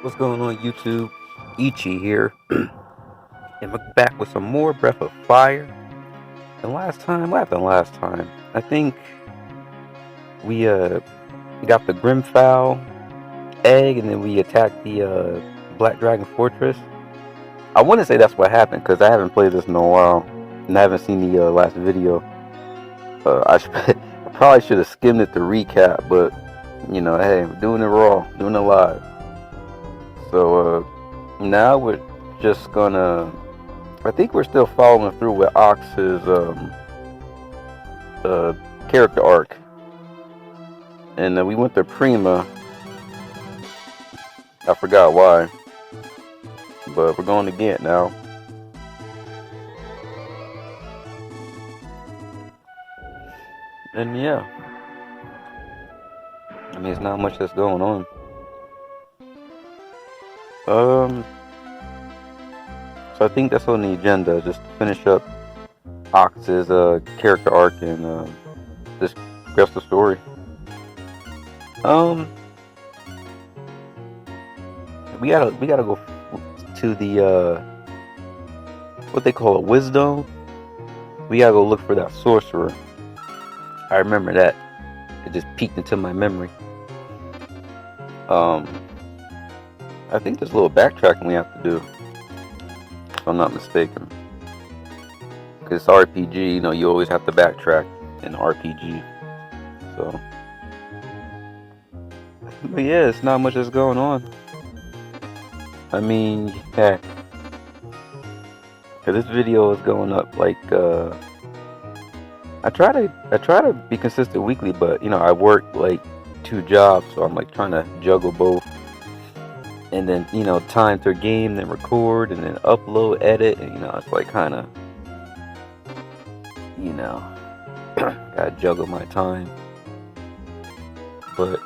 What's going on, YouTube? Ichi here, and we're back with some more Breath of Fire. And last time, what happened last time? I think we got the Grimfowl egg, and then we attacked the Black Dragon Fortress. I want to say that's what happened because I haven't played this in a while, and I haven't seen the last video. I probably should have skimmed it to recap, but hey, we're doing it raw, doing it live. So now we're just gonna. I think we're still following through with Ox's character arc, and we went to Prima. I forgot why, but we're going to Ghent now. And yeah, I mean, it's not much that's going on. So I think that's on the agenda, just to finish up Ox's character arc and just progress the story. We gotta go to the what they call it, Wisdom. We gotta go look for that sorcerer. I remember that. It just peeked into my memory. I think there's a little backtracking we have to do, if I'm not mistaken. Because it's RPG, you always have to backtrack in RPG. So, but yeah, it's not much that's going on. I mean, yeah. This video is going up like I try to be consistent weekly, but I work like 2 jobs, so I'm like trying to juggle both. And then time to game, then record, and then upload, edit, and it's like kind of gotta juggle my time. But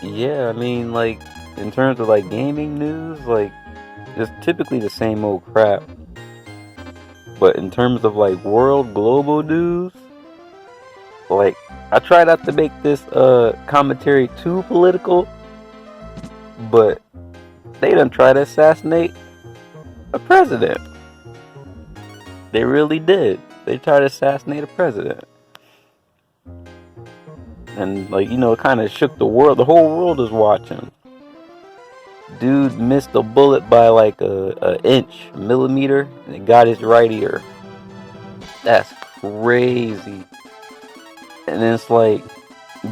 yeah, I mean, like in terms of like gaming news, like just typically the same old crap. But in terms of like world global news, like I try not to make this commentary too political, but they done try to assassinate a president. They really did. They tried to assassinate a president. And like, it kind of shook the world. The whole world is watching. Dude missed a bullet by like a inch, millimeter, and it got his right ear. That's crazy. And then it's like,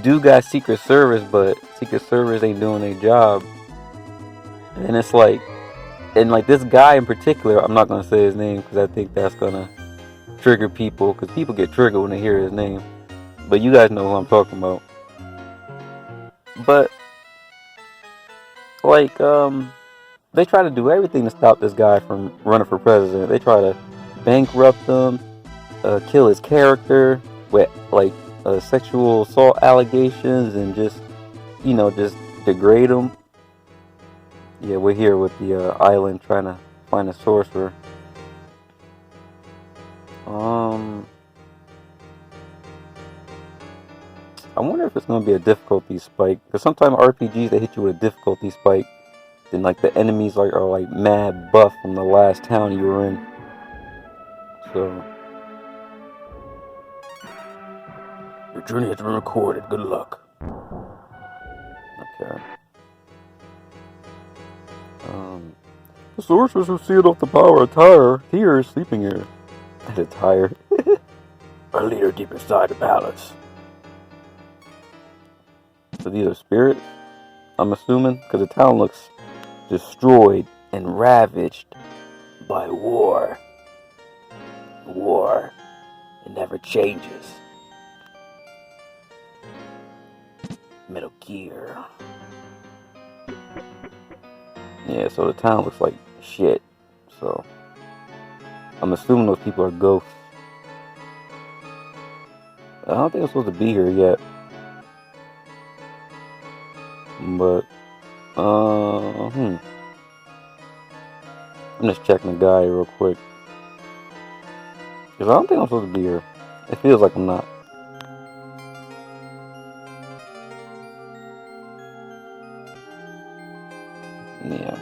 dude got Secret Service, but Secret Service ain't doing their job. And it's like, and like this guy in particular, I'm not gonna say his name because I think that's gonna trigger people, because people get triggered when they hear his name. But you guys know who I'm talking about. But like, they try to do everything to stop this guy from running for president. They try to bankrupt him, kill his character with like sexual assault allegations, and just just degrade him. Yeah, we're here with the island trying to find a sorcerer. I wonder if it's going to be a difficulty spike, because sometimes RPGs, they hit you with a difficulty spike, then like the enemies are like mad buff from the last town you were in. So your journey has been recorded. Good luck. Okay. The sorcerers who sealed off the power of Tyre here is sleeping here. At a Tyre. Our leader deep inside the palace. So these are spirits, I'm assuming, because the town looks destroyed and ravaged by war. War, it never changes. Metal Gear. Yeah, so the town looks like shit. So I'm assuming those people are ghosts. I don't think I'm supposed to be here yet. But I'm just checking the guy real quick, because I don't think I'm supposed to be here. It feels like I'm not. Yeah.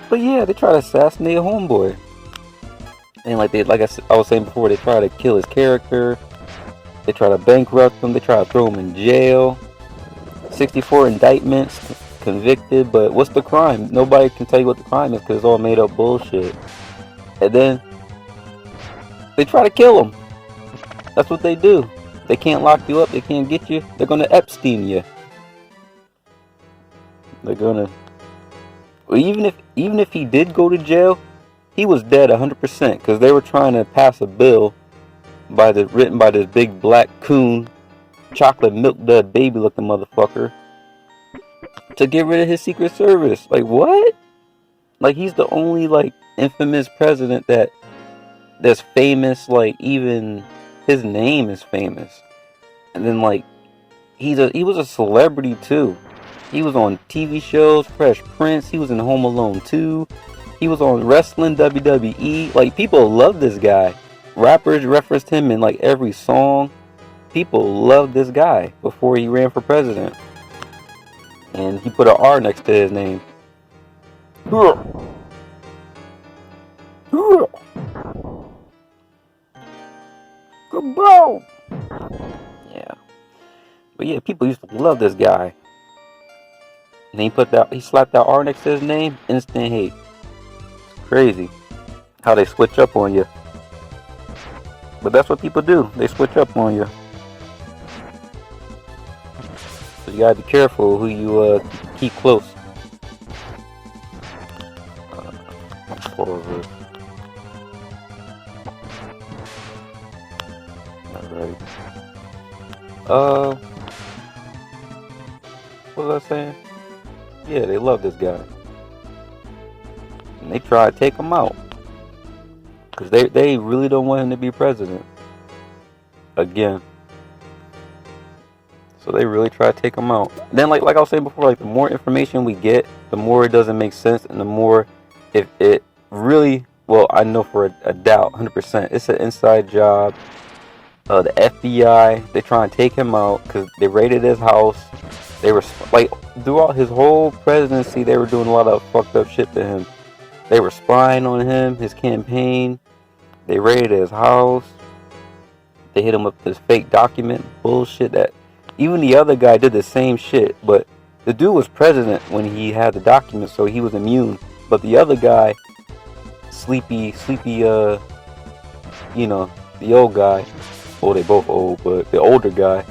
But yeah, they try to assassinate Homeboy. And I was saying before, they try to kill his character. They try to bankrupt him. They try to throw him in jail. 64 indictments, convicted. But what's the crime? Nobody can tell you what the crime is because it's all made up bullshit. And then they try to kill him. That's what they do. They can't lock you up. They can't get you. They're gonna Epstein you. They're gonna. Even if he did go to jail, he was dead 100% because they were trying to pass a bill written by this big black coon, chocolate milk dud baby looking motherfucker, to get rid of his Secret Service. Like what? Like he's the only like infamous president that's famous. Like even his name is famous. And then like he was a celebrity too. He was on TV shows, Fresh Prince. He was in Home Alone 2. He was on wrestling, WWE. Like, people love this guy. Rappers referenced him in, like, every song. People loved this guy before he ran for president. And he put an R next to his name. Goodbye. Yeah. But yeah, people used to love this guy. And he slapped that R next to his name, instant hate. It's crazy how they switch up on you. But that's what people do. They switch up on you. So you gotta be careful who you keep close. Pause this. Alright. What was I saying? Yeah, they love this guy. And they try to take him out. Because they really don't want him to be president. Again. So they really try to take him out. Then like I was saying before, like the more information we get, the more it doesn't make sense. And the more if it really, well, I know for a doubt, 100%, it's an inside job. The FBI, they try and take him out because they raided his house. They were like throughout his whole presidency, they were doing a lot of fucked up shit to him. They were spying on him, his campaign. They raided his house. They hit him with this fake document bullshit that even the other guy did the same shit. But the dude was president when he had the document, so he was immune. But the other guy, sleepy, the old guy. Well, they both old, but the older guy.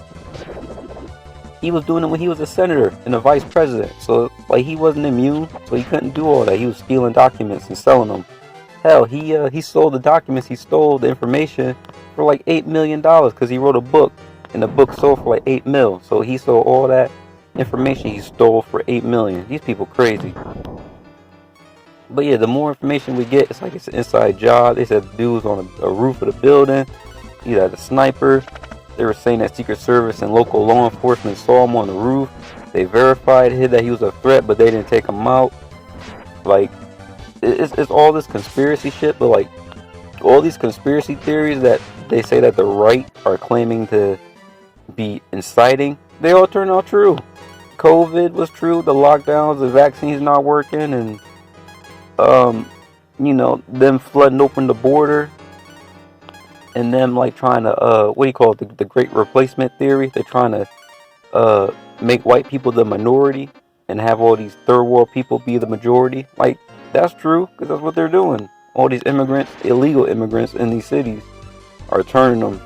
He was doing it when he was a senator and a vice president. So, like, he wasn't immune, so he couldn't do all that. He was stealing documents and selling them. Hell, he sold the documents, he stole the information for like $8 million because he wrote a book, and the book sold for like $8 million. So he sold all that information he stole for $8 million. These people crazy. But yeah, the more information we get, it's like it's an inside job. They said the dude was on a roof of the building. He had a sniper. They were saying that Secret Service and local law enforcement saw him on the roof. They verified that he was a threat, but they didn't take him out. Like, it's all this conspiracy shit, but like, all these conspiracy theories that they say that the right are claiming to be inciting, they all turn out true. COVID was true, the lockdowns, the vaccines not working, and them flooding open the border. And them like trying to the great replacement theory. They're trying to make white people the minority and have all these third world people be the majority. Like, that's true, because that's what they're doing. All these immigrants, illegal immigrants in these cities, are turning them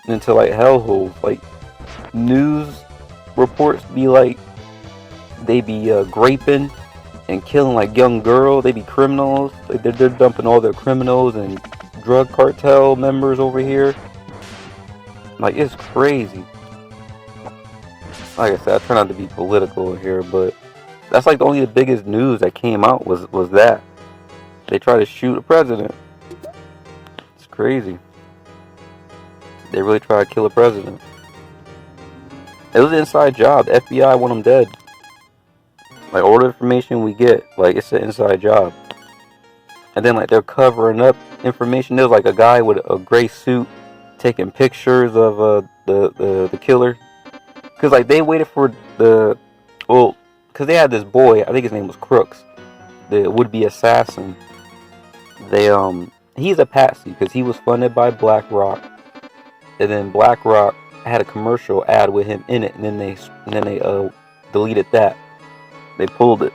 into like hellholes. Like, news reports be like they be graping and killing like young girls. They be criminals. Like, they're dumping all their criminals and drug cartel members over here. Like, it's crazy. Like I said, I try not to be political here, but that's like the biggest news that came out was that they try to shoot a president. It's crazy. They really try to kill a president. It was an inside job. The FBI want him dead. Like, all the information we get, like, it's an inside job. And then, like, they're covering up information. There's like a guy with a gray suit taking pictures of the killer, because like they waited for because because they had this boy, I think his name was Crooks, the would-be assassin. They he's a patsy because he was funded by BlackRock, and then BlackRock had a commercial ad with him in it, and then they deleted that. They pulled it.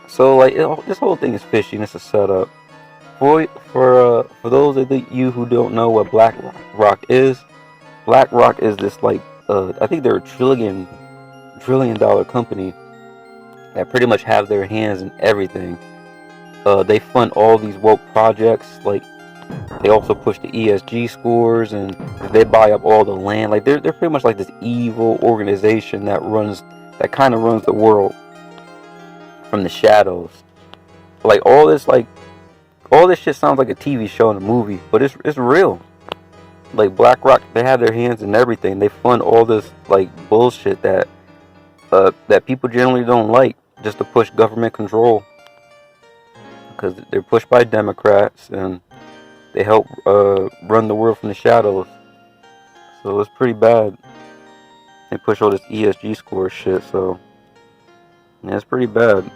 So like this whole thing is fishy, and it's a setup. For those of you who don't know what BlackRock is this like I think they're a trillion dollar company that pretty much have their hands in everything. They fund all these woke projects. Like they also push the ESG scores, and they buy up all the land. Like they're pretty much like this evil organization that kind of runs the world from the shadows. Like all this shit sounds like a TV show and a movie, but it's real. Like BlackRock, they have their hands in everything. They fund all this like bullshit that people generally don't like, just to push government control, because they're pushed by Democrats and they help run the world from the shadows. So it's pretty bad. They push all this ESG score shit, so yeah, it's pretty bad.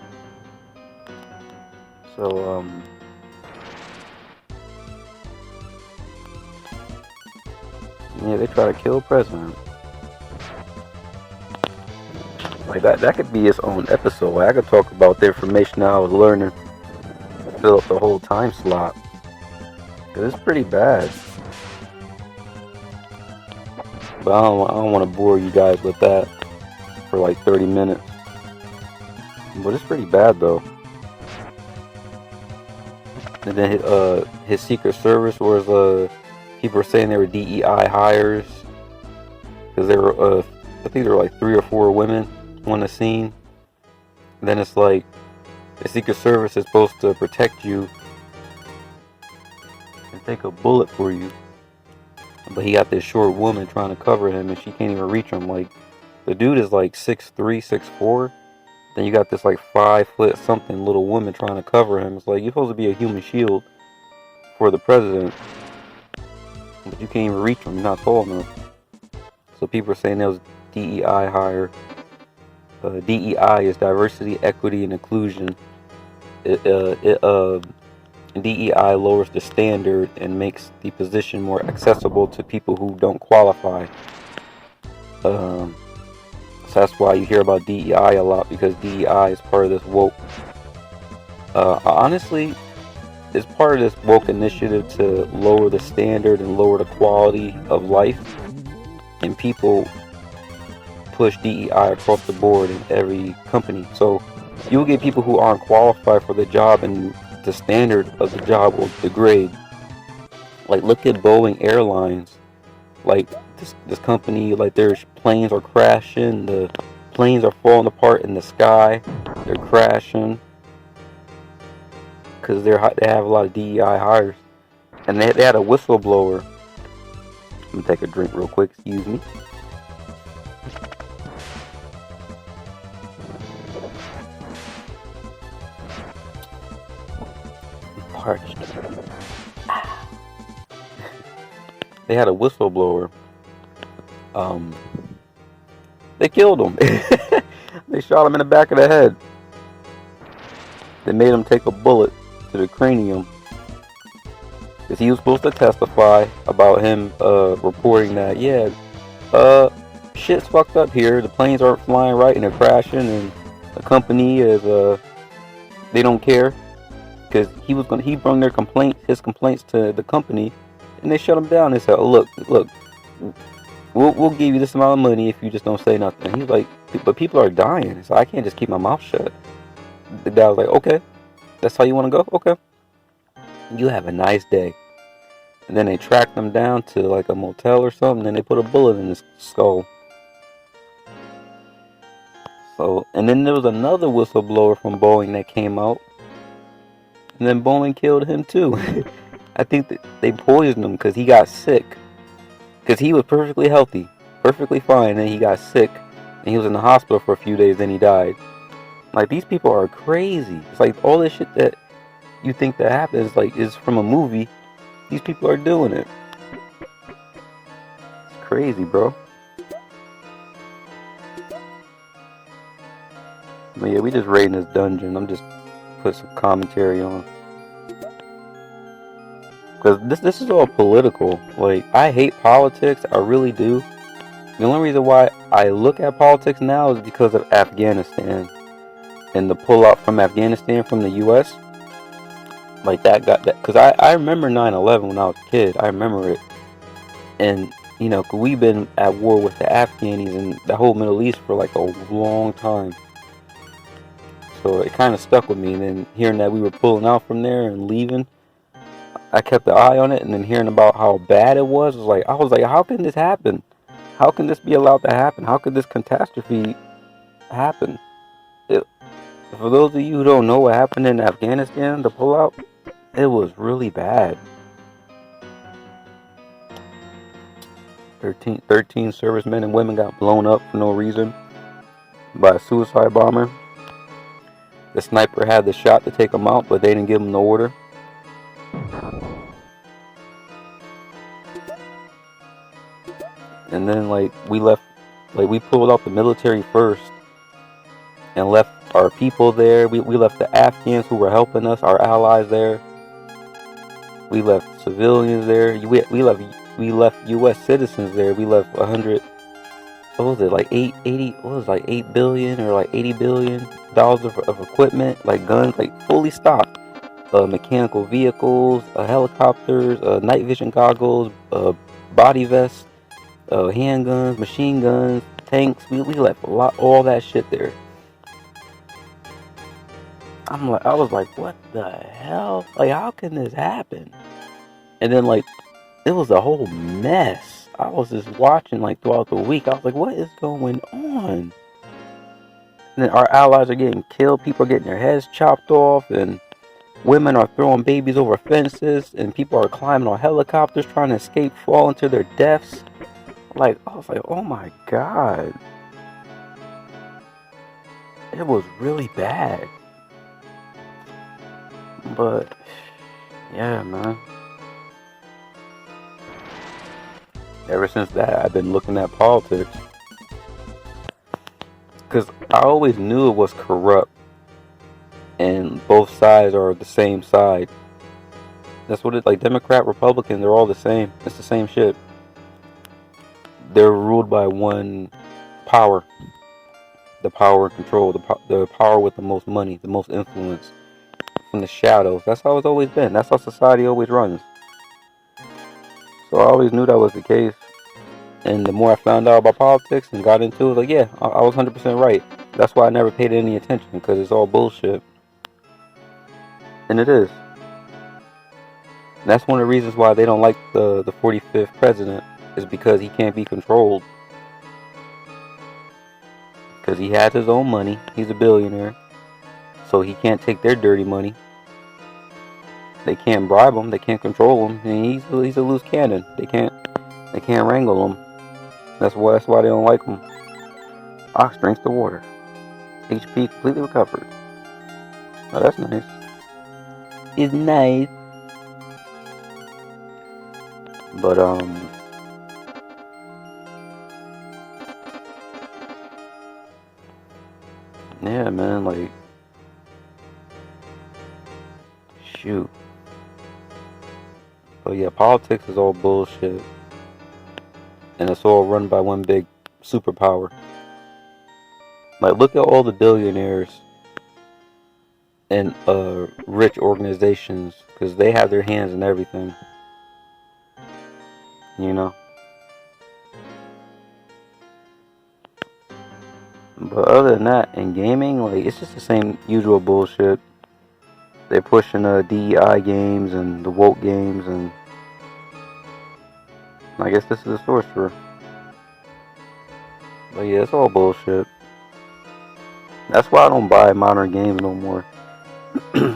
So yeah, they try to kill the president. Like that could be its own episode. Like I could talk about the information I was learning, fill up the whole time slot, cause it's pretty bad. But I don't want to bore you guys with that for like 30 minutes. But it's pretty bad though. And then his Secret Service was people were saying they were DEI hires, because there were I think there were like 3 or 4 women on the scene. And then it's like the Secret Service is supposed to protect you and take a bullet for you, but he got this short woman trying to cover him, and she can't even reach him. Like the dude is like 6'3", 6'4". Then you got this like 5 foot something little woman trying to cover him. It's like you're supposed to be a human shield for the president, but you can't even reach him. You're not tall enough. So people are saying that was DEI hire. DEI is diversity, equity, and inclusion. DEI lowers the standard and makes the position more accessible to people who don't qualify. So that's why you hear about DEI a lot, because DEI is part of this woke. Honestly, it's part of this woke initiative to lower the standard and lower the quality of life, and people push DEI across the board in every company. So you'll get people who aren't qualified for the job, and the standard of the job will degrade. Like look at Boeing Airlines. Like this company, like their planes are crashing, the planes are falling apart in the sky, they're crashing because they have a lot of DEI hires, and they had a whistleblower. Let me take a drink real quick, excuse me. Parched. They had a whistleblower. They killed him. They shot him in the back of the head. They made him take a bullet to the cranium, because he was supposed to testify about him reporting that, yeah, shit's fucked up here. The planes aren't flying right and they're crashing, and the company is they don't care, because he brought his complaints to the company, and they shut him down. They said, oh, look, we'll give you this amount of money if you just don't say nothing. He's like, but people are dying, so I can't just keep my mouth shut. The guy was like, okay, that's how you want to go? Okay. You have a nice day. And then they tracked him down to like a motel or something, and they put a bullet in his skull. So, and then there was another whistleblower from Boeing that came out, and then Boeing killed him too. I think that they poisoned him because he got sick. Because he was perfectly healthy, perfectly fine, and he got sick, and he was in the hospital for a few days, then he died. Like, these people are crazy. It's like all this shit that you think that happens, like, is from a movie. These people are doing it. It's crazy, bro. But yeah, we just raiding this dungeon. I'm just put some commentary on. Because this is all political. Like, I hate politics. I really do. The only reason why I look at politics now is because of Afghanistan. And the pullout from Afghanistan from the U.S. Like, that got that. Because I remember 9/11 when I was a kid. I remember it. And, you know, we've been at war with the Afghanis and the whole Middle East for like a long time. So it kind of stuck with me. And then hearing that we were pulling out from there and leaving, I kept an eye on it. And then hearing about how bad it was like, I was like, how can this happen? How can this be allowed to happen? How could this catastrophe happen? For those of you who don't know what happened in Afghanistan, the pullout, it was really bad. 13 servicemen and women got blown up for no reason by a suicide bomber. The sniper had the shot to take them out, but they didn't give him the order. And then, like, we left, like, we pulled out the military first and left our people there. We left the Afghans who were helping us, our allies there. We left civilians there. We left U.S. citizens there. We left 100. What was it? Like 80. What was it, like $8 billion or like $80 billion of equipment, like guns, like fully stocked. Mechanical vehicles, helicopters, night vision goggles, body vests, handguns, machine guns, tanks. We left all that shit there. I was like, what the hell? Like, how can this happen? And then, like, it was a whole mess. I was just watching, like, throughout the week. I was like, what is going on? And then our allies are getting killed. People are getting their heads chopped off. And women are throwing babies over fences. And people are climbing on helicopters trying to escape, falling to their deaths. Like, I was like, oh my God. It was really bad. But, yeah, man. Ever since that, I've been looking at politics. Because I always knew it was corrupt. And both sides are the same side. That's what it's like. Democrat, Republican, they're all the same. It's the same shit. They're ruled by one power. The power and control. The power with the most money, the most influence. From the shadows. That's how it's always been. That's how society always runs. So I always knew that was the case. And the more I found out about politics and got into it, like, yeah, I was 100% right. That's why I never paid any attention, because it's all bullshit. And it is. And that's one of the reasons why they don't like the 45th president, is because he can't be controlled. Because he has his own money. He's a billionaire. So he can't take their dirty money. They can't bribe him. They can't control him. And he's a loose cannon. They can't wrangle him. That's why they don't like him. Ox drinks the water. HP completely recovered. Oh, that's nice. It's nice. But yeah, man, like, shoot. But yeah, politics is all bullshit. And it's all run by one big superpower. Like, look at all the billionaires and rich organizations, because they have their hands in everything. You know? But other than that, in gaming, like, it's just the same usual bullshit. They're pushing DEI games and the woke games, and I guess this is a source for. But yeah, it's all bullshit. That's why I don't buy modern games no more.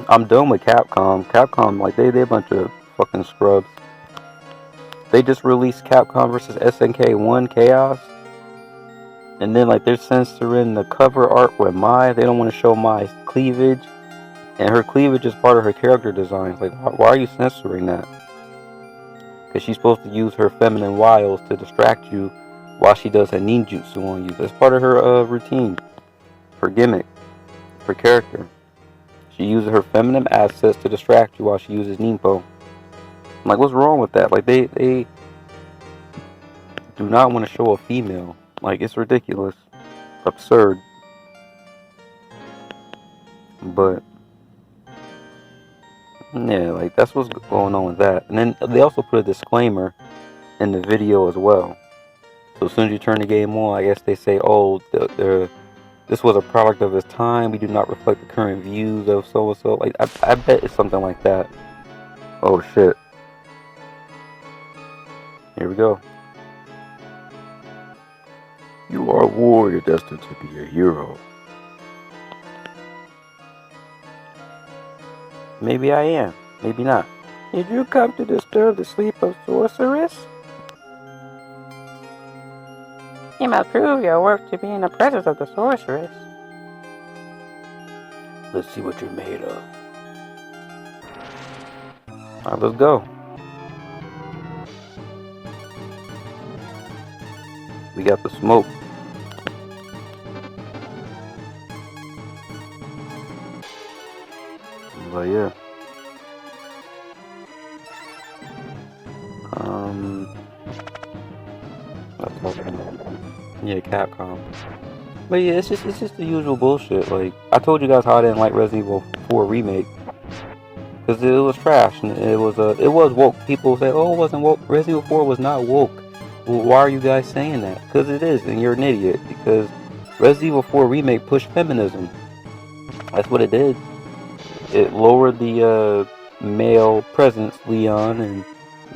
I'm done with Capcom. Capcom, like, they a bunch of fucking scrubs. They just released Capcom vs. SNK 1 Chaos. And then, like, they're censoring the cover art with Mai. They don't want to show Mai's cleavage. And her cleavage is part of her character design. Like, why are you censoring that? Because she's supposed to use her feminine wiles to distract you while she does her ninjutsu on you. That's part of her routine. Her gimmick. her character. She uses her feminine assets to distract you while she uses Ninpo. I'm like, what's wrong with that? Like, they do not want to show a female. Like, it's ridiculous. Absurd. But yeah, like, that's what's going on with that. And then they also put a disclaimer in the video as well. So as soon as you turn the game on, I guess they say, oh, this was a product of its time. We do not reflect the current views of so and so. Like, I bet it's something like that. Oh shit. Here we go. You are a warrior destined to be a hero. Maybe I am. Maybe not. Did you come to disturb the sleep of sorceress? You must prove your work to be in the presence of the sorceress. Let's see what you're made of. Alright, let's go. We got the smoke. But yeah. Yeah, Capcom. But yeah, it's just the usual bullshit. Like, I told you guys how I didn't like Resident Evil 4 remake, because it was trash and it was woke. People say, oh, it wasn't woke. Resident Evil 4 was not woke. Well, why are you guys saying that? Because it is, and you're an idiot. Because Resident Evil 4 remake pushed feminism. That's what it did. It lowered the male presence, Leon, and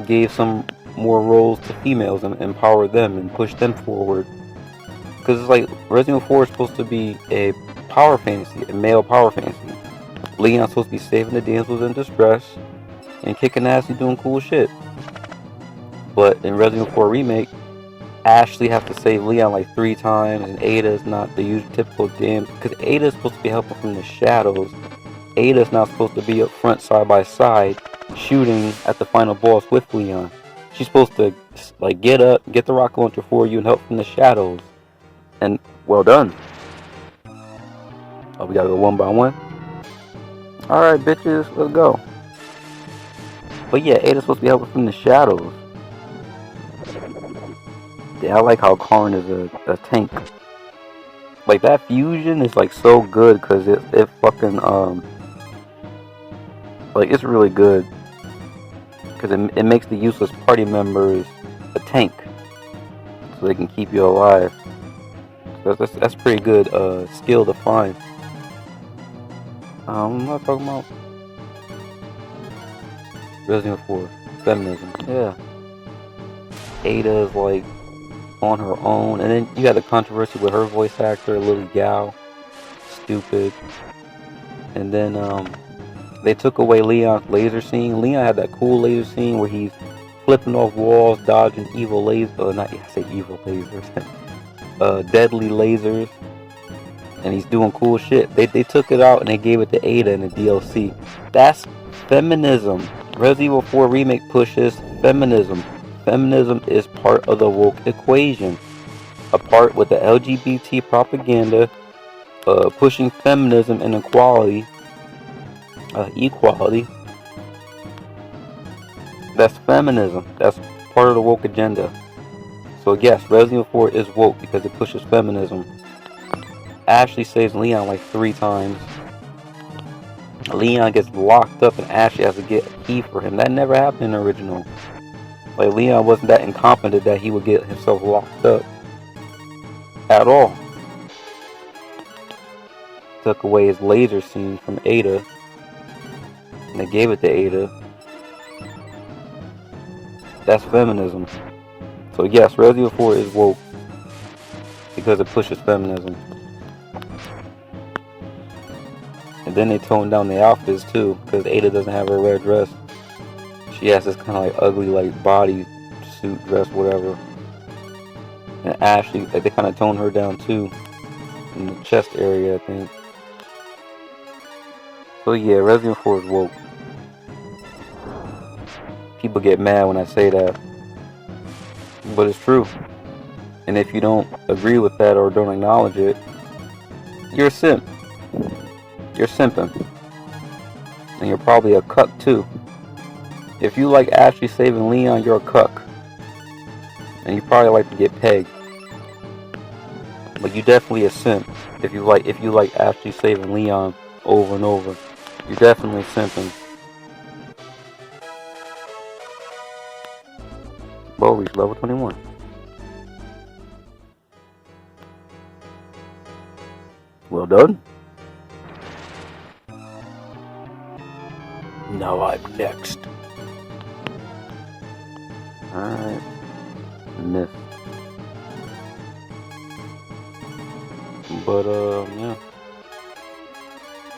gave some more roles to females and empowered them and pushed them forward. Because it's like Resident Evil 4 is supposed to be a power fantasy, a male power fantasy. Leon's supposed to be saving the damsels in distress and kicking ass and doing cool shit. But in Resident Evil 4 remake, Ashley has to save Leon like 3 times, and Ada is not the usual typical damn. Because Ada is supposed to be helping from the shadows. Ada's not supposed to be up front side by side shooting at the final boss with Leon. She's supposed to like get up, get the rocket launcher for you, and help from the shadows. And well done. Oh, we gotta go one by one. Alright, bitches, let's go. But yeah, Ada's supposed to be helping from the shadows. Yeah, I like how Karn is a tank. Like, that fusion is like so good because it fucking like, it's really good because it makes the useless party members a tank so they can keep you alive. So that's pretty good skill to find. I'm not talking about Resident Evil 4 feminism. Yeah, Ada is like on her own, and then you had the controversy with her voice actor Lily Gao, stupid. And then they took away Leon's laser scene. Leon had that cool laser scene where he's flipping off walls, dodging evil lasers. Deadly lasers, and he's doing cool shit. They took it out and they gave it to Ada in the DLC. That's feminism. Resident Evil 4 remake pushes feminism. Feminism is part of the woke equation. A part with the LGBT propaganda, pushing feminism and equality. That's feminism. That's part of the woke agenda. So yes, Resident Evil 4 is woke because it pushes feminism. Ashley saves Leon like 3 times. Leon gets locked up and Ashley has to get a key for him. That never happened in the original. Like, Leon wasn't that incompetent that he would get himself locked up at all. Took away his laser scene from Ada, and they gave it to Ada. That's feminism. So yes, Resident Evil 4 is woke because it pushes feminism. And then they toned down the outfits too, because Ada doesn't have her red dress. She has this kind of like ugly like body suit dress, whatever. And Ashley, like, they kind of toned her down too, in the chest area, I think. So yeah, Resident Evil 4 is woke. People get mad when I say that, but it's true. And if you don't agree with that or don't acknowledge it, you're a simp. you're simping. And you're probably a cuck too. If you like Ashley saving Leon, you're a cuck. And you probably like to get pegged. But you definitely a simp. If you like Ashley saving Leon over and over, you're definitely simping. Bo reached level 21. Well done. Now I'm next. Alright. Missed. But yeah.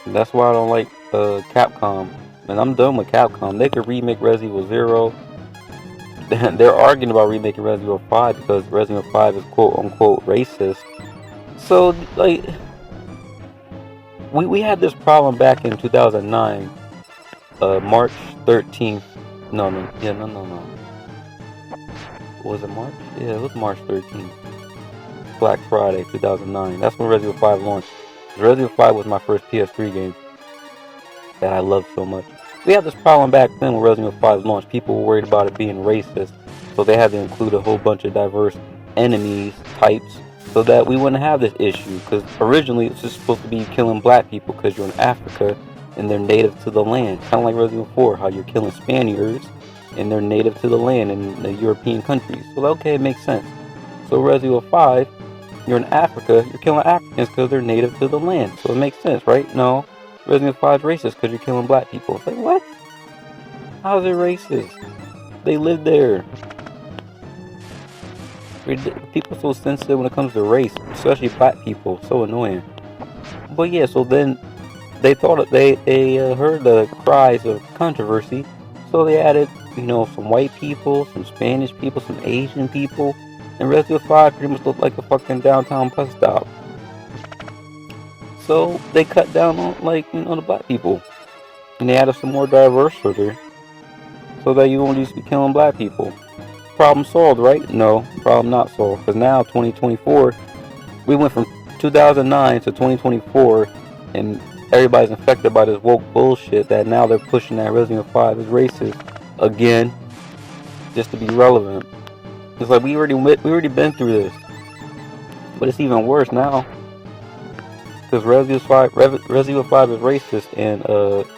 That's why I don't like Capcom. And I'm done with Capcom. They could remake Resident Evil 0. They're arguing about remaking Resident Evil 5 because Resident Evil 5 is quote unquote racist. So like we had this problem back in 2009. March 13th. No. Was it March? Yeah, it was March 13th. Black Friday 2009. That's when Resident Evil 5 launched. Resident Evil 5 was my first PS3 game that I loved so much. We had this problem back then when Resident Evil 5 launched. People were worried about it being racist, so they had to include a whole bunch of diverse enemies types so that we wouldn't have this issue. Because originally it's just supposed to be killing black people because you're in Africa and they're native to the land. Kind of like Resident Evil 4, how you're killing Spaniards and they're native to the land in the European countries. So okay, it makes sense. So Resident Evil 5, you're in Africa, you're killing Africans because they're native to the land. So it makes sense, right? No, Resident Evil 5 is racist because you're killing black people. It's like, what? How is it racist? They live there. People are so sensitive when it comes to race, especially black people. So annoying. But yeah, so then they thought they heard the cries of controversy, so they added, some white people, some Spanish people, some Asian people, and Resident Evil 5 pretty much looked like a fucking downtown bus stop. So they cut down on the black people, and they added some more diversity, so that you won't just be killing black people. Problem solved, right? No, problem not solved. Because now 2024, we went from 2009 to 2024, and everybody's infected by this woke bullshit that now they're pushing that Resident Evil 5 is racist again, just to be relevant. It's like we already been through this, but it's even worse now because Resident Evil 5 is racist, and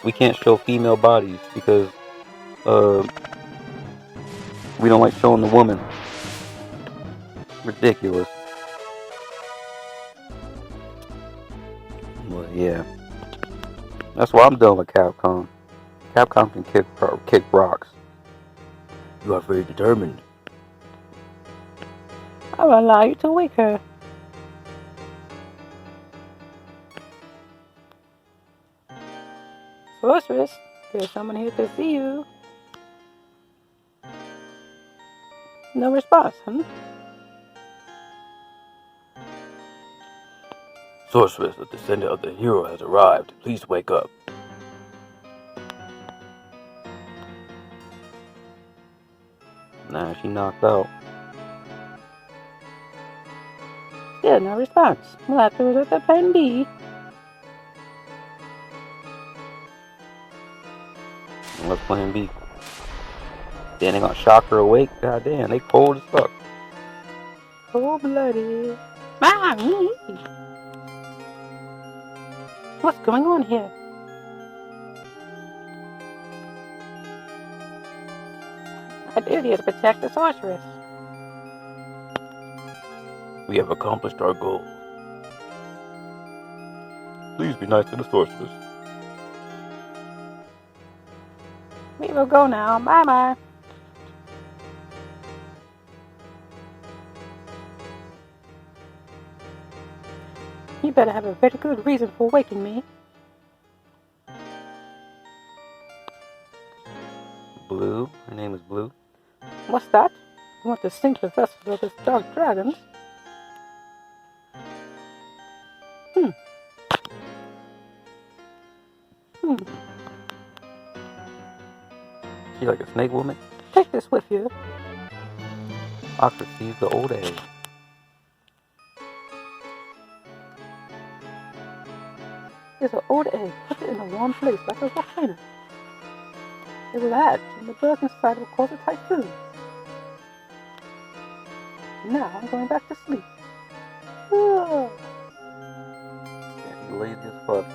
we can't show female bodies because we don't like showing the woman. Ridiculous. Well, yeah. That's why I'm done with Capcom. Capcom can kick rocks. You are very determined. I will allow you to wake her. Sorceress, there's someone here to see you. No response, huh? Sorceress, the descendant of the hero has arrived. Please wake up. Nah, she knocked out. Still no response. We'll have to resort to plan B. What's plan B? Then they gonna shock her awake? God damn, they cold as fuck. Cold-blooded. Mommy! What's going on here? Our duty is to protect the sorceress. We have accomplished our goal. Please be nice to the sorceress. We will go now. Bye-bye. You better have a very good reason for waking me. Blue? Her name is Blue? What's that? You want to sink the vessel of this dark dragon? She like a snake woman? Take this with you. I perceive the old age. There's an old egg. Put it in a warm place, like a volcano. It will hatch, and the bug inside will cause a typhoon. Now I'm going back to sleep. Yeah, he's lazy as fuck.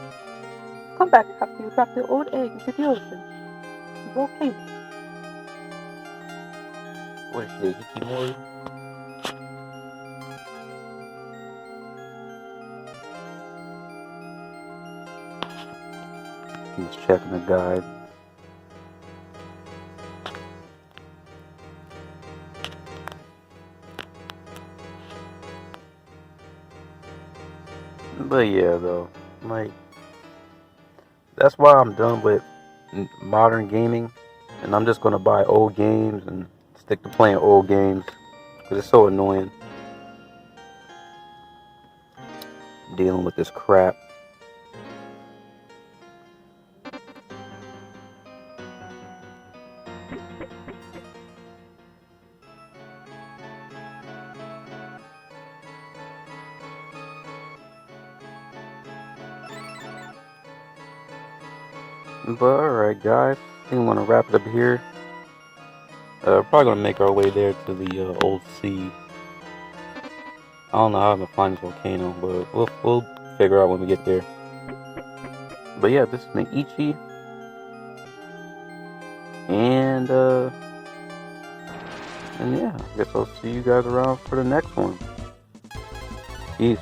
Come back after you drop the old egg into the ocean. The volcano. What is she, Hikimori? He's checking the guide. But yeah, though, like, that's why I'm done with modern gaming, and I'm just gonna buy old games and stick to playing old games, because it's so annoying dealing with this crap. But alright, guys, I think I'm gonna wrap it up here. Probably gonna make our way there to the old sea. I don't know how I'm gonna find this volcano, but we'll figure out when we get there. But yeah, this is Naichi, and yeah, I guess I'll see you guys around for the next one. Peace.